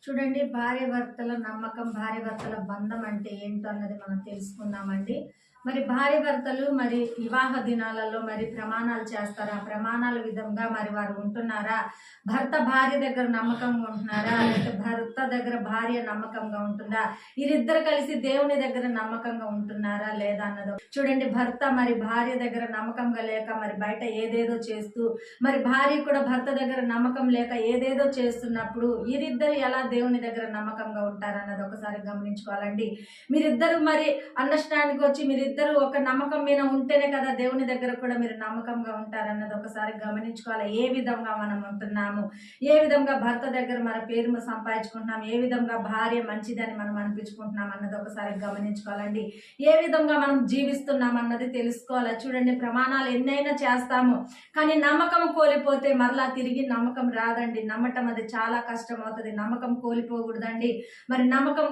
చూడండి, భార్యాభర్తల నమ్మకం, భార్యాభర్తల బంధం అంటే ఏంటో అన్నది మనం తెలుసుకుందామండి. మరి భార్యాభర్తలు మరి వివాహ దినాలలో మరి ప్రమాణాలు చేస్తారా? ప్రమాణాల విధంగా మరి వారు ఉంటున్నారా? భర్త భార్య దగ్గర నమ్మకంగా ఉంటున్నారా? లేకపోతే భర్త దగ్గర భార్య నమ్మకంగా ఉంటుందా? వీరిద్దరు కలిసి దేవుని దగ్గర నమ్మకంగా ఉంటున్నారా లేదా అన్నది చూడండి. భర్త మరి భార్య దగ్గర నమ్మకంగా లేక మరి బయట ఏదేదో చేస్తూ, మరి భార్య కూడా భర్త దగ్గర నమ్మకం లేక ఏదేదో చేస్తున్నప్పుడు వీరిద్దరు ఎలా దేవుని దగ్గర నమ్మకంగా ఉంటారన్నది ఒకసారి గమనించుకోవాలండి. మీరిద్దరు మరి అండర్స్టాండ్కి వచ్చి మీరిద్దరు ఒక నమ్మకం మీద ఉంటేనే కదా దేవుని దగ్గర కూడా మీరు నమ్మకంగా ఉంటారన్నది ఒకసారి గమనించుకోవాలి. ఏ విధంగా మనం ఉంటున్నాము, ఏ విధంగా భర్త దగ్గర మన పేరు సంపాదించుకుంటున్నాం, ఏ విధంగా భార్య మంచిదని మనం అనిపించుకుంటున్నాం అన్నది ఒకసారి గమనించుకోవాలండి. ఏ విధంగా మనం జీవిస్తున్నాం అన్నది తెలుసుకోవాలి. చూడండి, ప్రమాణాలు ఎన్నైనా చేస్తాము, కానీ నమ్మకం కోల్పోతే మరలా తిరిగి నమ్మకం రాదండి. నమ్మటం అది చాలా కష్టం అవుతుంది. నమ్మకం కోల్పోకూడదండి. మరి నమ్మకం